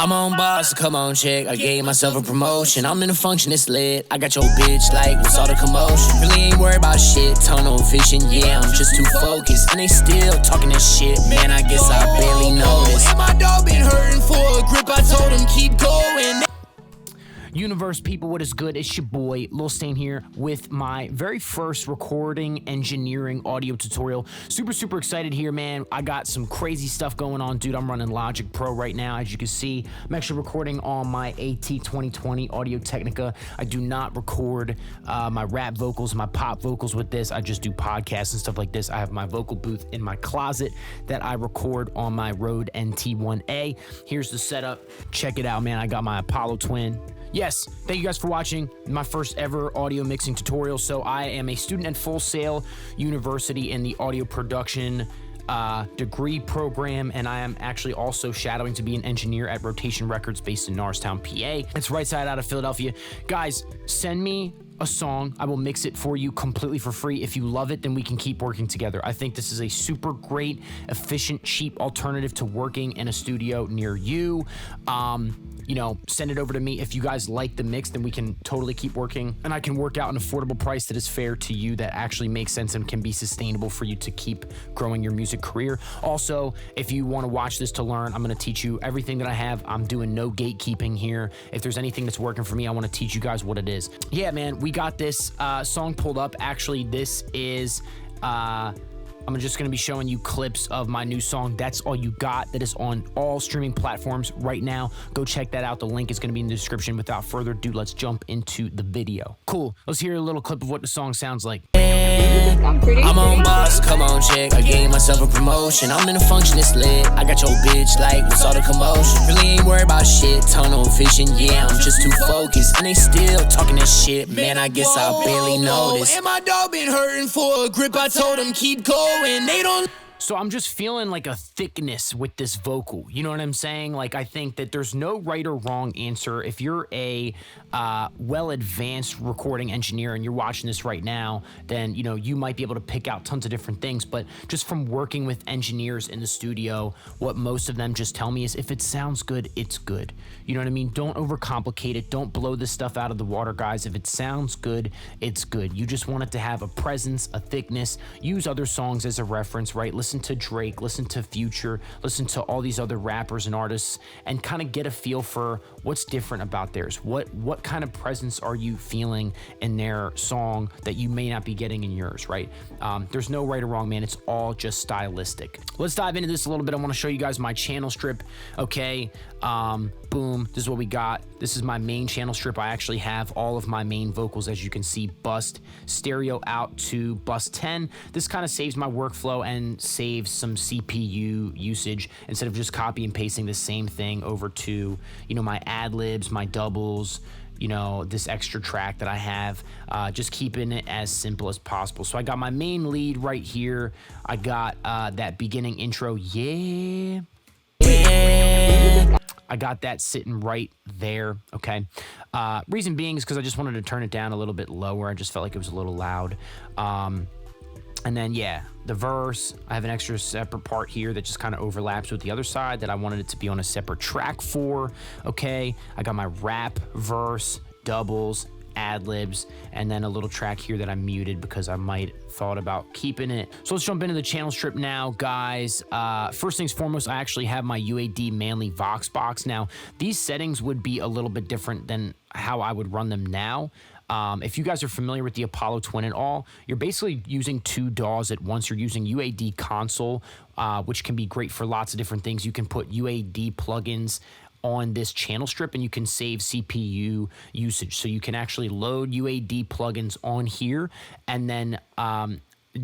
I'm on boss, come on check. I gave myself a promotion. I'm in a function, it's lit. I got your bitch like, what's all the commotion? Really ain't worried about shit, tunnel vision, yeah, I'm just too focused. And they still talking this shit, man, I guess I barely noticed. And my dog been hurting for a grip, I told him keep going. Universe people, what is good? It's your boy Lil Stain here with my very first recording engineering audio tutorial. Super excited here, man. I got some crazy stuff going on, dude. I'm running Logic Pro right now. As you can see, I'm actually recording on my AT2020 Audio Technica. I do not record my rap vocals, my pop vocals with this. I just do podcasts and stuff like this. I have my vocal booth in my closet that I record on my Rode NT1A. Here's the setup. Check it out, man. I got my Apollo Twin. Yes, thank you guys for watching my first ever audio mixing tutorial. So I am a student at Full Sail University in the audio production degree program, and I am actually also shadowing to be an engineer at Rotation Records based in Norristown, PA. It's right side out of Philadelphia. Guys, send me a song. I will mix it for you completely for free. If you love it, then we can keep working together. I think this is a super great, efficient, cheap alternative to working in a studio near you. You know, send it over to me. If you guys like the mix, then we can totally keep working, and I can work out an affordable price that is fair to you, that actually makes sense and can be sustainable for you to keep growing your music career. Also, if you want to watch this to learn, I'm going to teach you everything that I have. I'm doing no gatekeeping here. If there's anything that's working for me, I want to teach you guys what it is. Yeah, man, we got this song pulled up. Actually, this is I'm just going to be showing you clips of my new song, That's All You Got, that is on all streaming platforms right now. Go check that out. The link is going to be in the description. Without further ado, let's jump into the video. Cool. Let's hear a little clip of what the song sounds like. I'm on boss, come on check. I gave myself a promotion. I'm in a function, it's lit. I got your bitch like, what's all the commotion? Really ain't worried about shit, tunnel vision, yeah, I'm just too focused. And they still talking this shit, man, I guess I barely noticed. And my dog been hurting for a grip, I told him keep going. They don't. So I'm just feeling like a thickness with this vocal. You know what I'm saying? Like, I think that there's no right or wrong answer. If you're a well-advanced recording engineer and you're watching this right now, then, you know, you might be able to pick out tons of different things. But just from working with engineers in the studio, what most of them just tell me is if it sounds good, it's good. You know what I mean? Don't overcomplicate it. Don't blow this stuff out of the water, guys. If it sounds good, it's good. You just want it to have a presence, a thickness. Use other songs as a reference, right? Listen to Drake, listen to Future, listen to all these other rappers and artists, and kind of get a feel for what's different about theirs. What kind of presence are you feeling in their song that you may not be getting in yours, right? There's no right or wrong, man. It's all just stylistic. Let's dive into this a little bit. I want to show you guys my channel strip. Okay, boom, this is what we got. This is my main channel strip. I actually have all of my main vocals, as you can see, bust stereo out to bus 10. This kind of saves my workflow and saves some CPU usage instead of just copy and pasting the same thing over to, you know, my ad-libs, my doubles, you know, this extra track that I have, just keeping it as simple as possible. So I got my main lead right here. I got that beginning intro, yeah. I got that sitting right there, okay? Reason being is because I just wanted to turn it down a little bit lower. I just felt like it was a little loud. And then, yeah, the verse, I have an extra separate part here that just kind of overlaps with the other side that I wanted it to be on a separate track for, okay? I got my rap, verse, doubles, ad-libs, and then a little track here that I muted because I might thought about keeping it. So let's jump into the channel strip now, guys. First things foremost, I actually have my UAD Manly Vox box. Now, these settings would be a little bit different than how I would run them now. If you guys are familiar with the Apollo Twin at all, you're basically using two DAWs at once. You're using UAD console, which can be great for lots of different things. You can put UAD plugins on this channel strip and you can save CPU usage. So you can actually load UAD plugins on here and then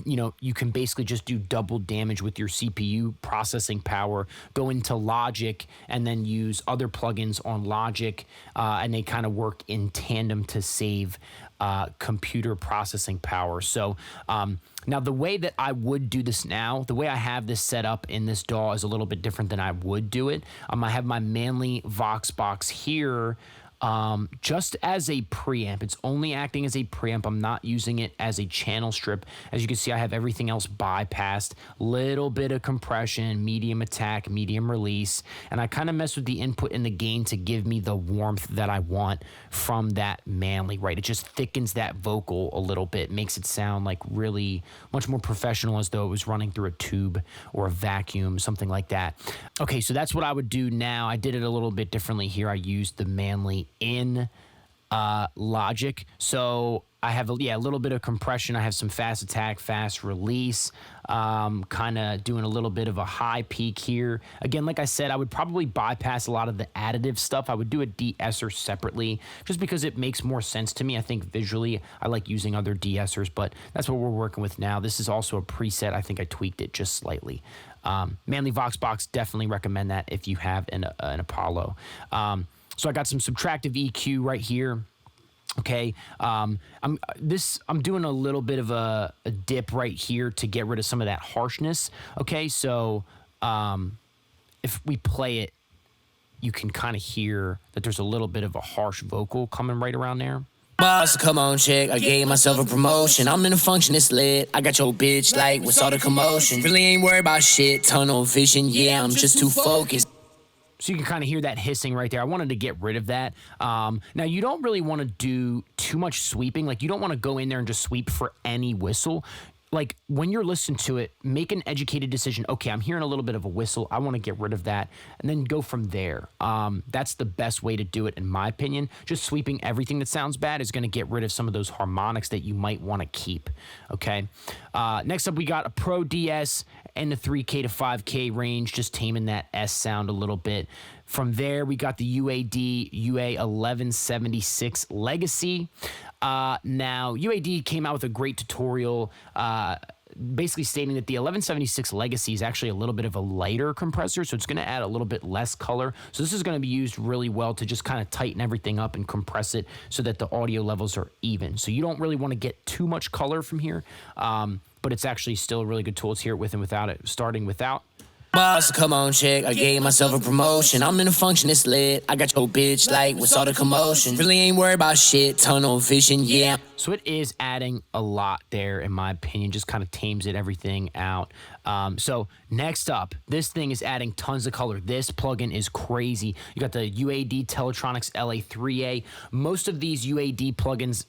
you know, you can basically just do double damage with your CPU processing power, go into Logic and then use other plugins on Logic, and they kind of work in tandem to save computer processing power. So now the way that I would do this now, the way I have this set up in this DAW is a little bit different than I would do it. I have my Manly Vox box here. just as a preamp. It's only acting as a preamp. I'm not using it as a channel strip. As you can see, I have everything else bypassed. Little bit of compression, medium attack, medium release, and I kind of mess with the input and the gain to give me the warmth that I want from that manly, right? It just thickens that vocal a little bit, makes it sound like really much more professional, as though it was running through a tube or a vacuum, something like that. Okay, so that's what I would do now. I did it a little bit differently here. I used the manly in Logic. So I have a little bit of compression. I have some fast attack, fast release, kind of doing a little bit of a high peak here. Again, like I said, I would probably bypass a lot of the additive stuff. I would do a De-Esser separately just because it makes more sense to me. I think visually I like using other De-Essers, but that's what we're working with now. This is also a preset. I think I tweaked it just slightly. Manly Vox Box, definitely recommend that if you have an Apollo. So I got some subtractive EQ right here. Okay, I'm doing a little bit of a dip right here to get rid of some of that harshness. Okay, so if we play it, you can kind of hear that there's a little bit of a harsh vocal coming right around there. Boss, come on, chick. I gave myself a promotion. I'm in a function, it's lit. I got your bitch like, what's all the commotion? Really ain't worried about shit. Tunnel vision, yeah, I'm just too focused. So you can kind of hear that hissing right there. I wanted to get rid of that. Now, you don't really want to do too much sweeping. Like, you don't want to go in there and just sweep for any whistle. Like, when you're listening to it, make an educated decision. Okay, I'm hearing a little bit of a whistle. I want to get rid of that, and then go from there. That's the best way to do it, in my opinion. Just sweeping everything that sounds bad is going to get rid of some of those harmonics that you might want to keep, okay? Next up, we got a Pro DS in the 3K to 5K range, just taming that S sound a little bit. From there, we got the UAD UA1176 Legacy. Now, UAD came out with a great tutorial basically stating that the 1176 Legacy is actually a little bit of a lighter compressor, so it's going to add a little bit less color. So this is going to be used really well to just kind of tighten everything up and compress it so that the audio levels are even. So you don't really want to get too much color from here, but it's actually still a really good tool. It's here with and without it, starting without. Boss, come on, chick. I gave myself a promotion. I'm in a function, it's lit. I got your bitch like, what's all the commotion? Really ain't worried about shit. Tunnel vision, yeah. So it is adding a lot there, in my opinion. Just kind of tames it everything out. So next up, this thing is adding tons of color. This plugin is crazy. You got the UAD Teletronix LA-3A. Most of these UAD plugins,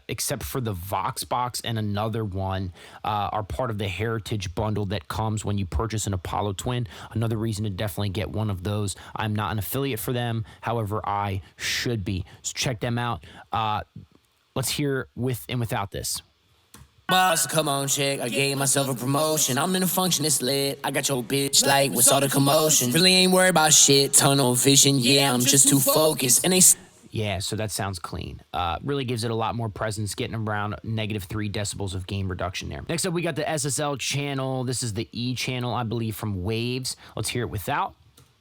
except for the Vox Box and another one, are part of the Heritage bundle that comes when you purchase an Apollo Twin. Another reason to definitely get one of those. I'm not an affiliate for them. However, I should be. So check them out. Let's hear with and without this. Boss, come on, chick. I gave myself a promotion. I'm in a function, it's lit. I got your bitch like, what's all the commotion? Really ain't worried about shit. Tunnel vision, yeah, I'm just too focused. And they... Yeah, so that sounds clean. Really gives it a lot more presence, getting around -3 decibels of gain reduction there. Next up, we got the SSL channel. This is the E channel, I believe, from Waves. Let's hear it without.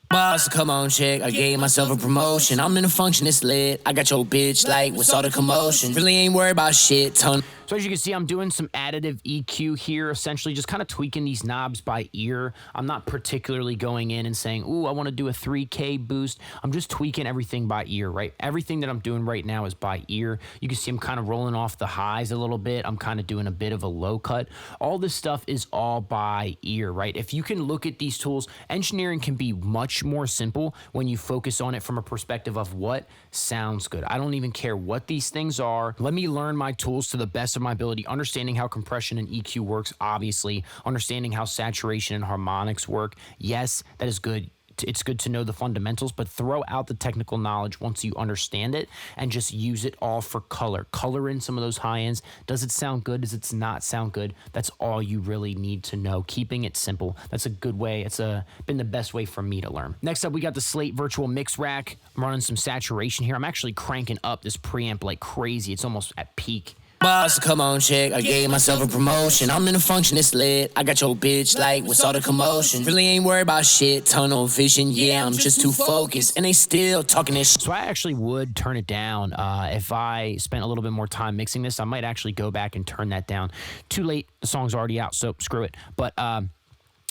Boss, come on, chick. I gave myself a promotion. I'm in a function, it's lit. I got your bitch like, what's all the commotion? Really ain't worried about shit. So as you can see, I'm doing some additive EQ here, essentially just kind of tweaking these knobs by ear. I'm not particularly going in and saying, ooh, I want to do a 3K boost. I'm just tweaking everything by ear, right? Everything that I'm doing right now is by ear. You can see I'm kind of rolling off the highs a little bit. I'm kind of doing a bit of a low cut. All this stuff is all by ear, right? If you can look at these tools, engineering can be much more simple when you focus on it from a perspective of what sounds good. I don't even care what these things are. Let me learn my tools to the best of my ability, understanding how compression and EQ works, obviously, understanding how saturation and harmonics work. Yes, that is good. It's good to know the fundamentals, but throw out the technical knowledge once you understand it and just use it all for color. Color in some of those high ends. Does it sound good? Does it not sound good? That's all you really need to know. Keeping it simple. That's a good way. It's been the best way for me to learn. Next up, we got the Slate Virtual Mix Rack. I'm running some saturation here. I'm actually cranking up this preamp like crazy. It's almost at peak. Boss, come on, chick. I gave myself a promotion. I'm in a function, it's lit. I got your bitch like, what's all the commotion? Really ain't worried about shit. Tunnel vision, yeah, I'm just too focused. And they still talking this shit. So I actually would turn it down. If I spent a little bit more time mixing this, I might actually go back and turn that down. Too late. The song's already out, so screw it. But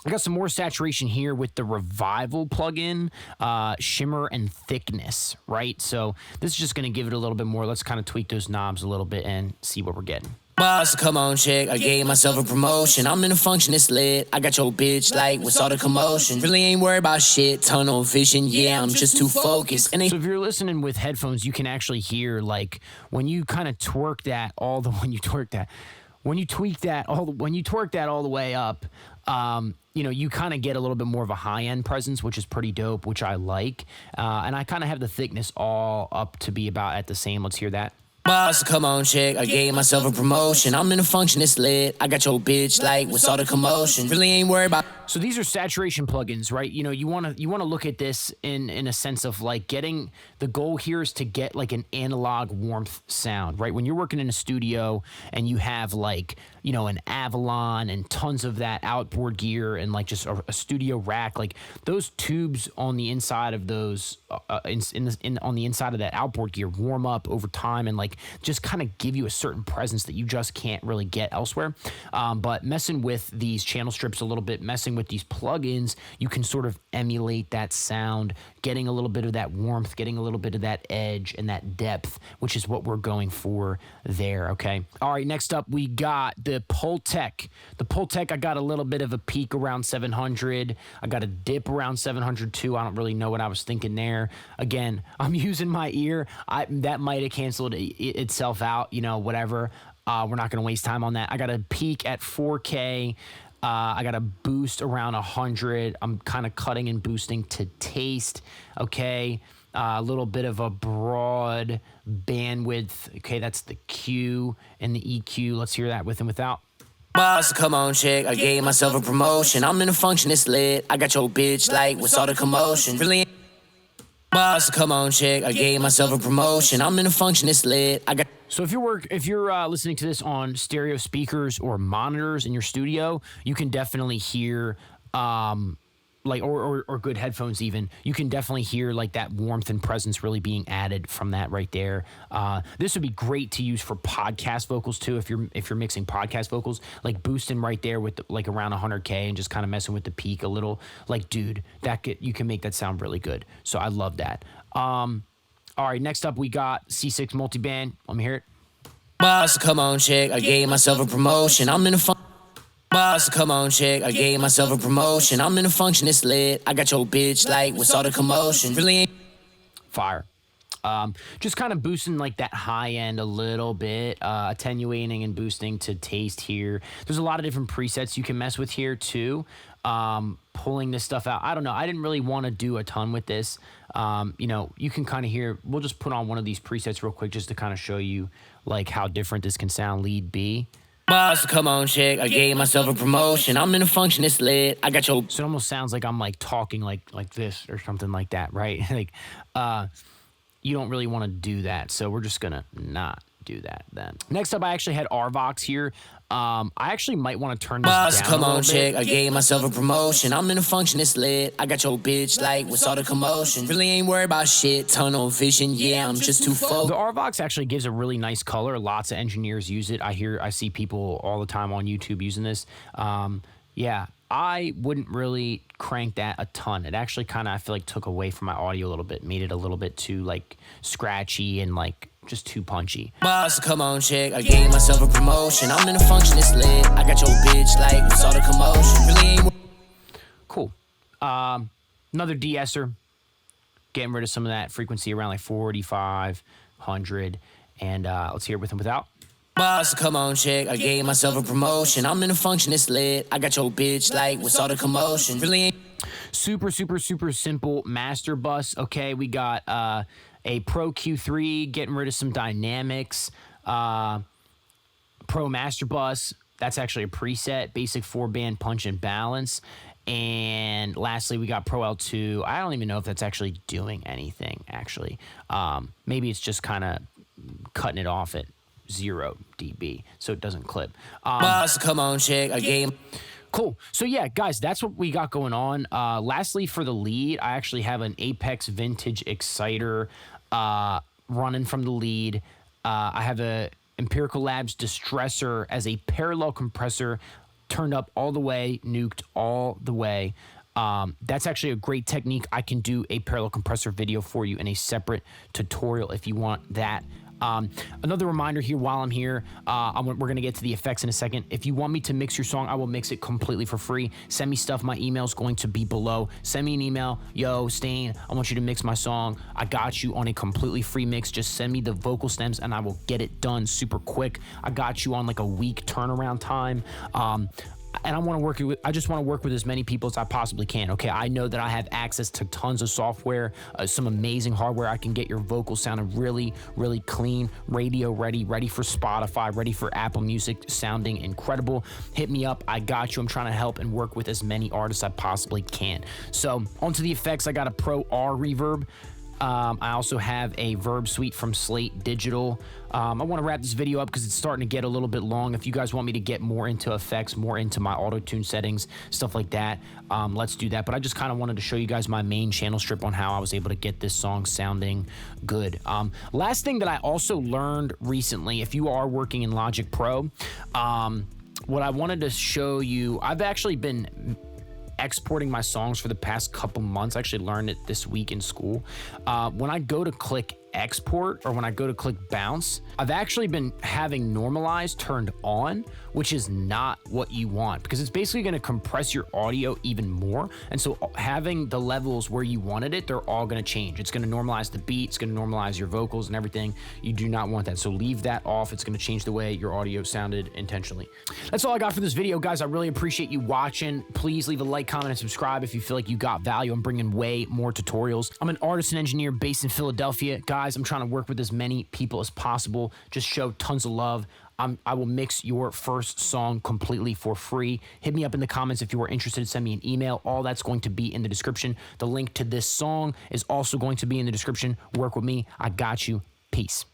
I got some more saturation here with the Revival plugin, shimmer and thickness, right? So this is just going to give it a little bit more. Let's kind of tweak those knobs a little bit and see what we're getting. Boss, come on, chick. I gave myself a promotion. I'm in a function, it's lit. I got your bitch like, what's all the commotion? Really ain't worried about shit. Tunnel vision, yeah, I'm just too focused. So if you're listening with headphones, you can actually hear like when you kind of twerk that all the when you tweak that all the way up. You know, you kind of get a little bit more of a high-end presence, which is pretty dope, which I like. And I kind of have the thickness all up to be about at the same. Let's hear that. Boss, come on, chick. I gave myself a promotion. I'm in a function, it's lit. I got your bitch like, what's all the commotion? Really ain't worried about. So these are saturation plugins, right? You know, you want to look at this in a sense of like getting, the goal here is to get like an analog warmth sound, right? When you're working in a studio and you have like, you know, an Avalon and tons of that outboard gear and like just a studio rack, like those tubes on the inside of those on the inside of that outboard gear warm up over time and like just kind of give you a certain presence that you just can't really get elsewhere. But messing with these channel strips a little bit, messing with these plugins, you can sort of emulate that sound, getting a little bit of that warmth, getting a little bit of that edge and that depth, which is what we're going for there, okay? All right, next up, we got the Pultec. The Pultec, I got a little bit of a peak around 700. I got a dip around 700 too. I don't really know what I was thinking there. Again, I'm using my ear. That might have canceled itself out, you know, whatever. We're not going to waste time on that. I got a peak at 4K. I got a boost around 100. I'm kind of cutting and boosting to taste, okay? A little bit of a broad bandwidth. Okay, that's the Q and the EQ. Let's hear that with and without. Boss, come on, chick. I gave myself a promotion. I'm in a function, it's lit. I got your bitch like, what's all the commotion? Really? Boss, come on, chick. I gave myself a promotion. I'm in a function, it's lit. So if you're listening to this on stereo speakers or monitors in your studio, you can definitely hear like or good headphones even. You can definitely hear like that warmth and presence really being added from that right there. This would be great to use for podcast vocals too. If you're mixing podcast vocals, like boosting right there with like around 100K and just kind of messing with the peak a little. Like, dude, you can make that sound really good. So I love that. All right, next up we got C6 multiband. Let me hear it. Boss, come on, chick. I gave myself a promotion. I'm in a Boss, come on, chick. I gave myself a promotion. I'm in a function, it's lit. I got your bitch like, what's all the commotion? Really ain't fire. Just kind of boosting like that high end a little bit, attenuating and boosting to taste here. There's a lot of different presets you can mess with here too. Pulling this stuff out. I don't know. I didn't really want to do a ton with this. You know, you can kind of hear, we'll just put on one of these presets real quick just to kind of show you like how different this can sound. Lead B. Boss, come on, chick. I gave myself a promotion. I'm in a function, it's lit. I got your. So it almost sounds like I'm like talking like this or something like that, right? Like, you don't really want to do that. So we're just gonna not do that then. Next up, I actually had RVox here. I actually might want to turn this Boss, down come a little on, bit. chick. I gave myself a promotion. I'm in a function, it's lit. I got your bitch like, what's all the commotion? Really ain't worried about shit. Tunnel vision, yeah, I'm just too focused. The RVox actually gives a really nice color. Lots of engineers use it. I see people all the time on YouTube using this. Yeah, I wouldn't really crank that a ton. It actually kind of, I feel like, took away from my audio a little bit, made it a little bit too like scratchy and like just too punchy. Boss, come on, chick. I gave myself a promotion. I'm in a function, it's lit. I got your bitch like, what's all the commotion? Really ain't. Cool. Another De-Esser. Getting rid of some of that frequency around like 4,500. And let's hear it with and without. Boss, come on, chick. I gave myself a promotion. I'm in a function, it's lit. I got your bitch like, what's all the commotion? Really ain't. Super simple master bus. Okay, we got a Pro Q3, getting rid of some dynamics. Pro master bus, that's actually a preset. Basic 4-band punch and balance. And lastly, we got Pro L2. I don't even know if that's actually doing anything, actually. Maybe it's just kind of cutting it off at 0 dB, so it doesn't clip. Boss, come on, chick. I gave. Cool. So yeah, guys, that's what we got going on. Lastly, for the lead, I actually have an Apex Vintage Exciter running from the lead. I have a Empirical Labs Distressor as a parallel compressor turned up all the way, nuked all the way. That's actually a great technique. I can do a parallel compressor video for you in a separate tutorial if you want that. Another reminder here while I'm here, we're going to get to the effects in a second. If you want me to mix your song, I will mix it completely for free. Send me stuff. My email is going to be below. Send me an email. Yo, Stain, I want you to mix my song. I got you on a completely free mix. Just send me the vocal stems and I will get it done super quick. I got you on like a week turnaround time. And I just want to work with as many people as I possibly can. Okay, I know that I have access to tons of software, some amazing hardware. I can get your vocals sounding really, really clean, radio ready for Spotify, ready for Apple Music, sounding incredible. Hit me up. I got you. I'm trying to help and work with as many artists I possibly can. So onto the effects. I got a Pro R reverb. I also have a Verb Suite from Slate Digital. I want to wrap this video up because it's starting to get a little bit long. If you guys want me to get more into effects, more into my auto-tune settings, stuff like that, let's do that. But I just kind of wanted to show you guys my main channel strip on how I was able to get this song sounding good. Last thing that I also learned recently, if you are working in Logic Pro, what I wanted to show you, I've actually been exporting my songs for the past couple months. I actually learned it this week in school. When I go to click export or when I go to click bounce, I've actually been having normalize turned on, which is not what you want because it's basically going to compress your audio even more. And so having the levels where you wanted it, they're all going to change. It's going to normalize the beat, it's going to normalize your vocals and everything. You do not want that. So leave that off. It's going to change the way your audio sounded intentionally. That's all I got for this video, guys. I really appreciate you watching. Please leave a like, comment, and subscribe if you feel like you got value. I'm bringing way more tutorials. I'm an artist and engineer based in Philadelphia. Guys, I'm trying to work with as many people as possible. Just show tons of love. I will mix your first song completely for free. Hit me up in the comments if you are interested. Send me an email. All that's going to be in the description. The link to this song is also going to be in the description. Work with me. I got you. Peace.